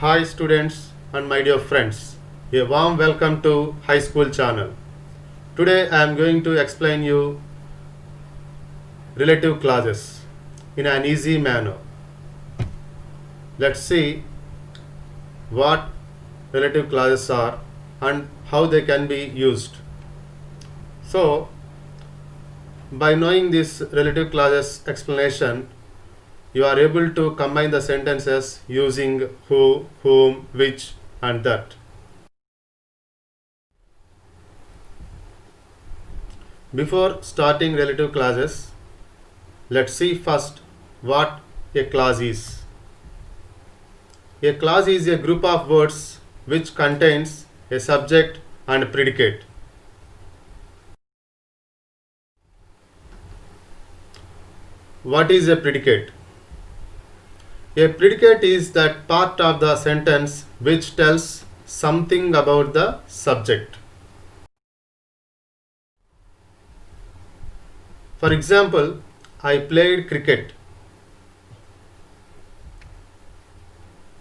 Hi students and my dear friends, a warm welcome to High School channel. Today I am going to explain you relative clauses in an easy manner. Let's see what relative clauses are and how they can be used. So, by knowing this relative clauses explanation, you are able to combine the sentences using who, whom, which and that. Before starting relative clauses, let's see first what a clause is. A clause is a group of words which contains a subject and a predicate. What is a predicate? A predicate is that part of the sentence which tells something about the subject. For example, I played cricket.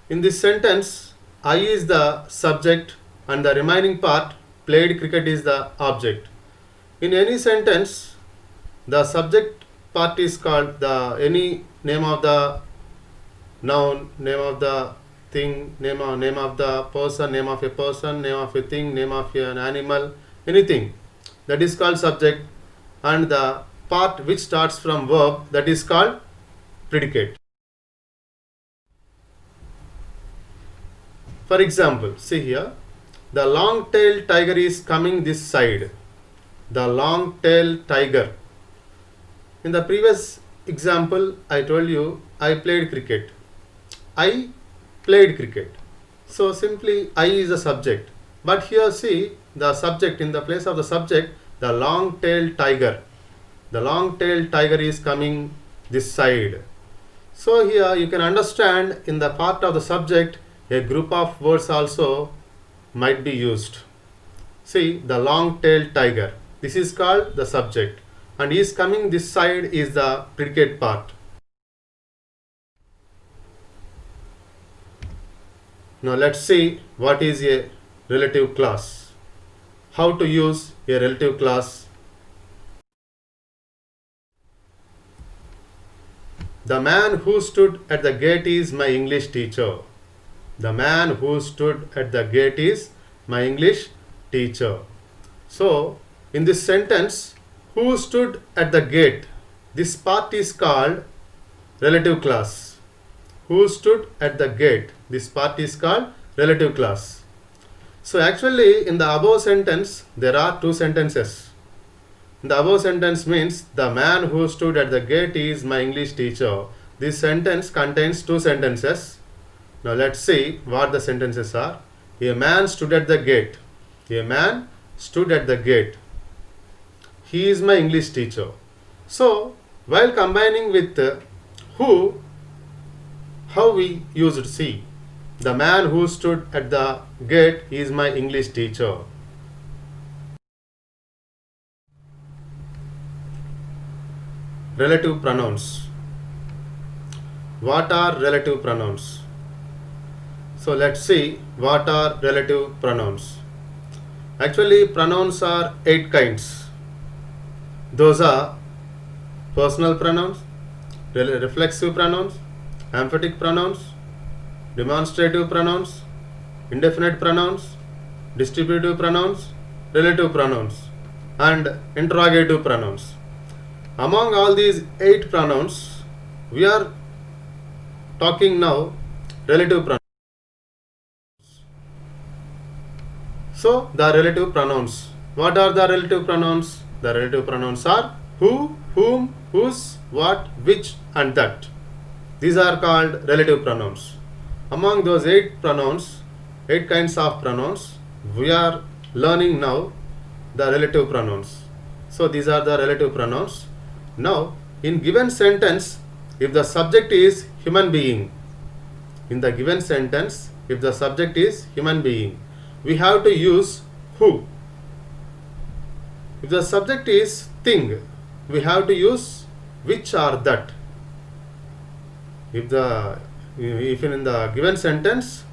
In this sentence, I is the subject and the remaining part, played cricket, is the object. In any sentence, the subject part is called any name of the noun, name of the thing, name of the person, name of a person, name of a thing, name of an animal, anything that is called subject, and the part which starts from verb, that is called predicate. For example, see here, the long-tailed tiger is coming this side. The long-tailed tiger. In the previous example, I told you I played cricket. I played cricket. So simply I is the subject. But here see the subject, in the place of the subject, the long-tailed tiger. The long-tailed tiger is coming this side. So here you can understand in the part of the subject a group of words also might be used. See the long-tailed tiger. This is called the subject, and is coming this side is the predicate part. Now let's see what is a relative clause. How to use a relative clause. The man who stood at the gate is my English teacher. The man who stood at the gate is my English teacher. So, in this sentence, who stood at the gate, this part is called relative clause. Who stood at the gate, this part is called relative clause. So, actually, in the above sentence, there are two sentences. The above sentence means the man who stood at the gate is my English teacher. This sentence contains two sentences. Now let's see what the sentences are. A man stood at the gate. A man stood at the gate. He is my English teacher. So while combining with who, how we used see. The man who stood at the gate is my English teacher. Relative pronouns. What are relative pronouns? So let's see what are relative pronouns. Actually, pronouns are 8 kinds. Those are personal pronouns, reflexive pronouns, emphatic pronouns, demonstrative pronouns, indefinite pronouns, distributive pronouns, relative pronouns, and interrogative pronouns. Among all these 8 pronouns, we are talking now relative pronouns. So, the relative pronouns. What are the relative pronouns? The relative pronouns are who, whom, whose, what, which, and that. These are called relative pronouns. Among those 8 pronouns, 8 kinds of pronouns, we are learning now the relative pronouns. So, these are the relative pronouns. Now, in given sentence, if the subject is human being, in the given sentence, if the subject is human being, we have to use who. If the subject is thing, we have to use which or that. If in the given sentence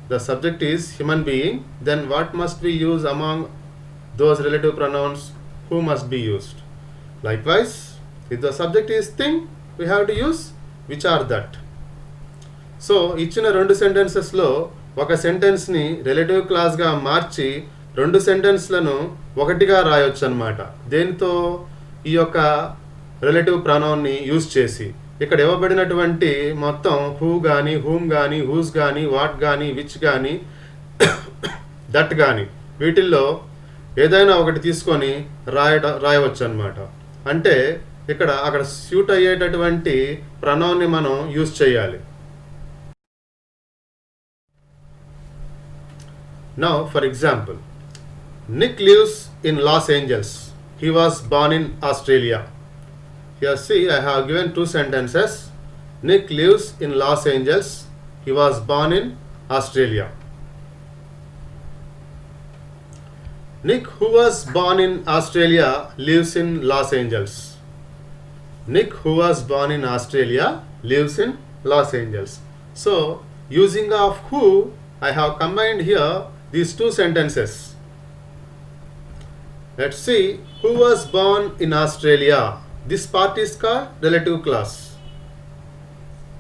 the subject is human being, then what must we use among those relative pronouns? Who must be used? Likewise, if the subject is thing, we have to use which are that. So ఇచ్చిన రెండు సెంటెన్సెస్లో ఒక సెంటెన్స్ని relative క్లాస్గా మార్చి రెండు సెంటెన్స్లను ఒకటిగా రాయొచ్చు అనమాట. దేనితో? ఈ యొక్క రిలేటివ్ ప్రొనౌన్ని యూజ్ చేసి. ఇక్కడ ఇవ్వబడినటువంటి మొత్తం హూ కానీ, హూమ్ కానీ, హూస్ కానీ, వాట్ కానీ, విచ్ కానీ, దట్ కానీ, వీటిల్లో ఏదైనా ఒకటి తీసుకొని రాయవచ్చు అనమాట. అంటే అక్కడ సూట్ అయ్యేటటువంటి ప్రొనౌన్ని మనం యూజ్ చేయాలి. Now, for example, Nick lives in Los Angeles. He was born in Australia. Here, see, I have given two sentences. Nick lives in Los Angeles. He was born in Australia. Nick, who was born in Australia, lives in Los Angeles. Nick, who was born in Australia, lives in Los Angeles. So, using of who, I have combined here these two sentences. Let's see, who was born in Australia. This part is called relative clause.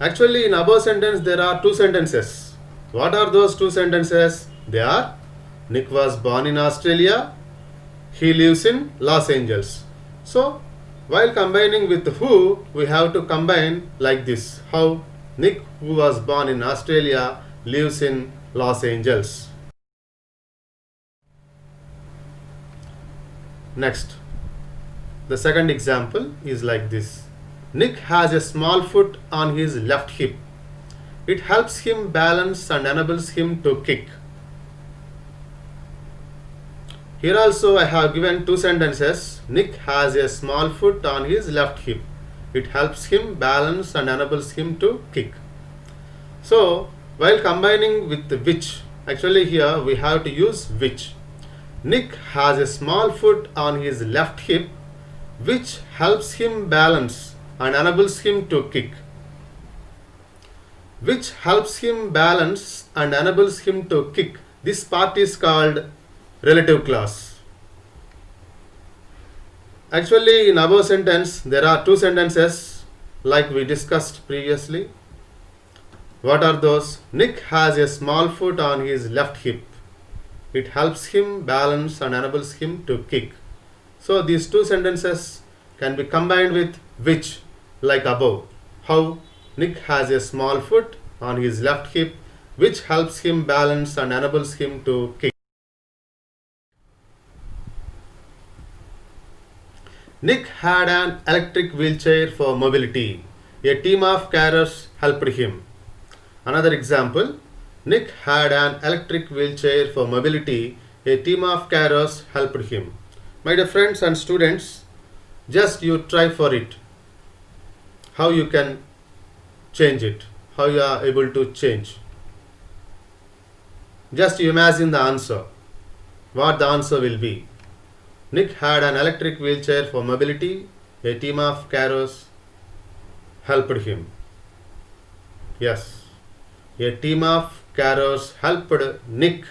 Actually, in above sentence there are two sentences. What are those two sentences? They are, Nick was born in Australia. He lives in Los Angeles. So, while combining with who, we have to combine like this. How? Nick, who was born in Australia, lives in Los Angeles. Next, the second example is like this. Nick has a small foot on his left hip. It helps him balance and enables him to kick. Here also I have given two sentences. Nick has a small foot on his left hip. It helps him balance and enables him to kick. So, while combining with which, actually here we have to use which. Nick has a small foot on his left hip, which helps him balance and enables him to kick. Which helps him balance and enables him to kick. This part is called relative clause. Actually, in above sentence, there are two sentences like we discussed previously. What are those? Nick has a small foot on his left hip. It helps him balance and enables him to kick. So these two sentences can be combined with which, like above. How? Nick has a small foot on his left hip, which helps him balance and enables him to kick. Nick had an electric wheelchair for mobility. A team of carers helped him. Another example, Nick had an electric wheelchair for mobility. A team of carers helped him. My dear friends and students, just you try for it. How you can change it. How you are able to change. Just you imagine the answer. What the answer will be. Nick had an electric wheelchair for mobility. A team of carers helped him. Yes. A team of carers helped Nick,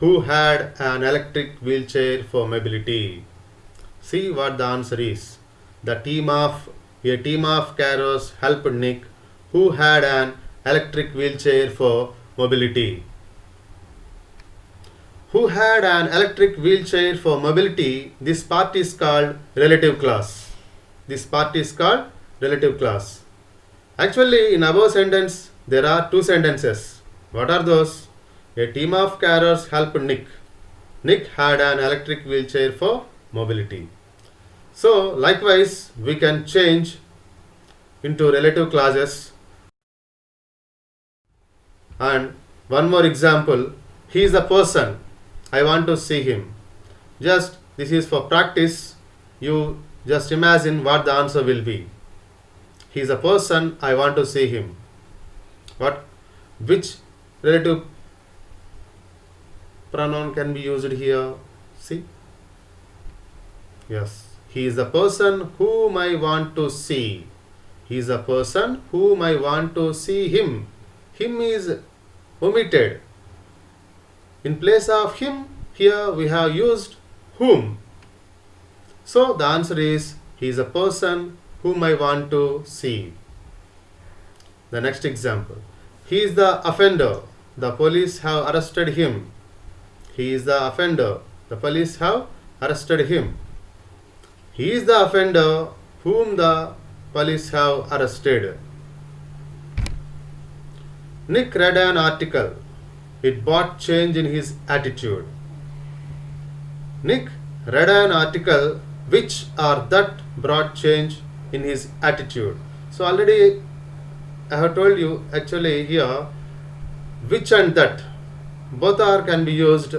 who had an electric wheelchair for mobility. See what the answer is. A team of carers helped Nick, who had an electric wheelchair for mobility. Who had an electric wheelchair for mobility? This part is called relative clause. This part is called relative clause. Actually, in above sentence, there are two sentences. What are those? A team of carers helped Nick. Nick had an electric wheelchair for mobility. So, likewise, we can change into relative clauses. And one more example. He is a person. I want to see him. Just, this is for practice. You just imagine what the answer will be. He is a person. I want to see him. What? Which relative pronoun can be used here? See? Yes. He is a person whom I want to see. He is a person whom I want to see him. Him is omitted. In place of him, here we have used whom. So the answer is he is a person whom I want to see. The next example. He is the offender. The police have arrested him. He is the offender. The police have arrested him. He is the offender whom the police have arrested. Nick read an article. It brought change in his attitude. Nick read an article which or that brought change in his attitude. So already I have told you actually here which and that both are can be used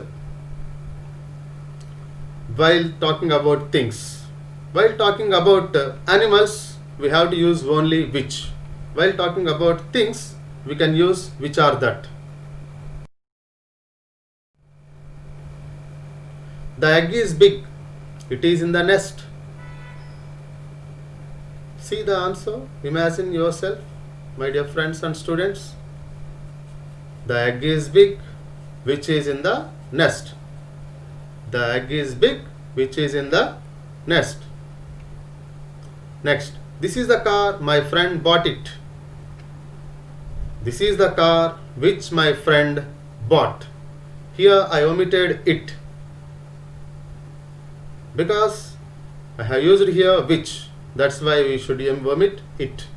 while talking about things. While talking about animals, we have to use only which. While talking about things, we can use which or that. The egg is big. It is in the nest. See the answer. Imagine yourself, my dear friends and students. The egg is big, which is in the nest. The egg is big, which is in the nest. Next, this is the car, my friend bought it. This is the car which my friend bought. Here I omitted it because I have used here which. That's why we should omit it.